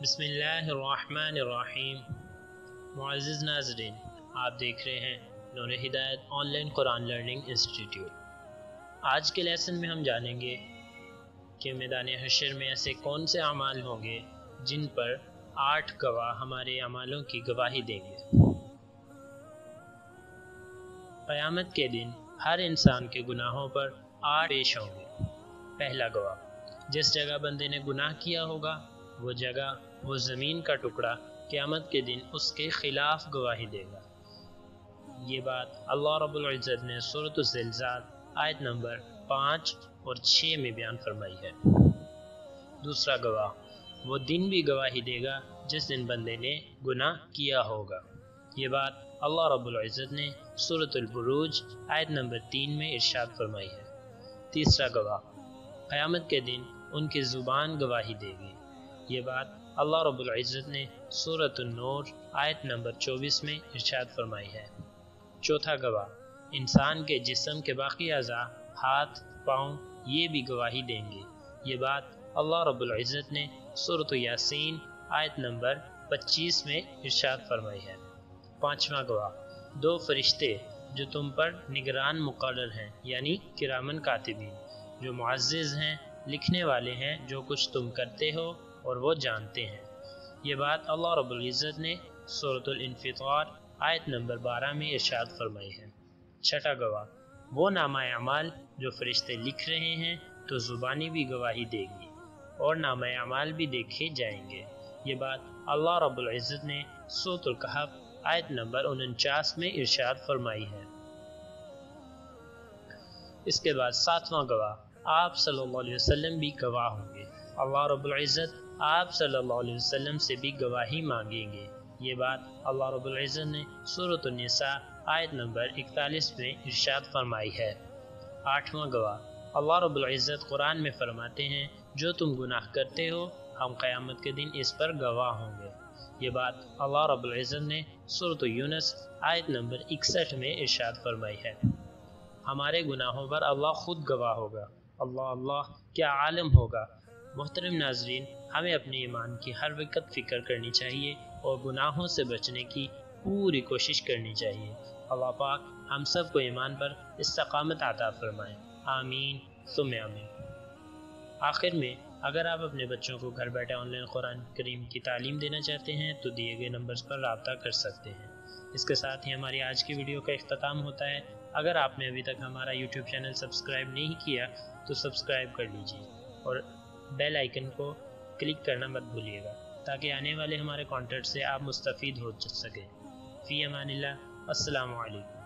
بسم اللہ الرحمن الرحیم۔ معزز ناظرین، آپ دیکھ رہے ہیں نور ہدایت on line Quran learning institute. آج کے لیسن میں ہم جانیں گے کہ میدان حشر میں ایسے کون سے اعمال ہوں گے جن پر 8 گواہ ہمارے اعمالوں کی گواہی دیں گے۔ قیامت کے دن ہر انسان کے گناہوں پر 8 پیش ہوں گے۔ پہلا گواہ، جس جگہ بندے نے گناہ کیا ہوگا وہ جگہ، وہ زمین کا ٹکڑا قیامت کے دن اس کے خلاف گواہی دے گا۔ یہ بات اللہ رب العزت نے سورۃ الزلزال آیت نمبر 5 اور 6 میں بیان فرمائی ہے۔ دوسرا گواہ، وہ دن بھی گواہی دے گا جس دن بندے نے گناہ کیا ہوگا۔ یہ بات اللہ رب العزت نے سورۃ البروج آیت نمبر 3 میں ارشاد فرمائی ہے۔ تیسرا گواہ، قیامت کے دن ان کی زبان گواہی دے گی۔ یہ بات اللہ رب العزت نے سورۃ النور آیت نمبر 24 میں ارشاد فرمائی ہے۔ چوتھا گواہ، انسان کے جسم کے باقی اعضاء، ہاتھ، پاؤں، یہ بھی گواہی دیں گے۔ یہ بات اللہ رب العزت نے سورۃ یاسین آیت نمبر 25 میں ارشاد فرمائی ہے۔ پانچواں گواہ، 2 فرشتے جو تم پر نگران مقرر ہیں، یعنی کرامن کاتبین، جو معزز ہیں، لکھنے والے ہیں جو کچھ تم کرتے ہو اور وہ جانتے ہیں۔ یہ بات اللہ رب العزت نے سورۃ الانفطار آیت نمبر 12 میں ارشاد فرمائی ہے۔ چھٹا گواہ، وہ نامہ اعمال جو فرشتے لکھ رہے ہیں تو زبانی بھی گواہی دے گی اور نامہ اعمال بھی دیکھے جائیں گے۔ یہ بات اللہ رب العزت نے سورۃ الکہف آیت نمبر 49 میں ارشاد فرمائی ہے۔ اس کے بعد 7واں گواہ، آپ صلی اللہ علیہ وسلم بھی گواہ ہوں گے۔ اللہ رب العزت آپ صلی اللہ علیہ وسلم سے بھی گواہی مانگیں گے۔ یہ بات اللہ رب العزت نے سورۃ النساء آیت نمبر 41 میں ارشاد فرمائی ہے۔ 8واں گواہ، اللہ رب العزت قرآن میں فرماتے ہیں جو تم گناہ کرتے ہو ہم قیامت کے دن اس پر گواہ ہوں گے۔ یہ بات اللہ رب العزت نے سورۃ یونس آیت نمبر 61 میں ارشاد فرمائی ہے۔ ہمارے گناہوں پر اللہ خود گواہ ہوگا۔ اللہ کیا عالم ہوگا۔ محترم ناظرین، ہمیں اپنے ایمان کی ہر وقت فکر کرنی چاہیے اور گناہوں سے بچنے کی پوری کوشش کرنی چاہیے۔ اللہ پاک ہم سب کو ایمان پر استقامت عطا فرمائے، آمین ثم آمین۔ آخر میں، اگر آپ اپنے بچوں کو گھر بیٹھے آن لائن قرآن کریم کی تعلیم دینا چاہتے ہیں تو دیے گئے نمبرز پر رابطہ کر سکتے ہیں۔ اس کے ساتھ ہی ہماری آج کی ویڈیو کا اختتام ہوتا ہے۔ اگر آپ نے ابھی تک ہمارا یوٹیوب چینل سبسکرائب نہیں کیا تو سبسکرائب کر لیجیے اور بیل آئیکن کو کلک کرنا مت بھولیے گا تاکہ آنے والے ہمارے کانٹینٹ سے آپ مستفید ہو سکیں۔ فی امان اللہ، السلام علیکم۔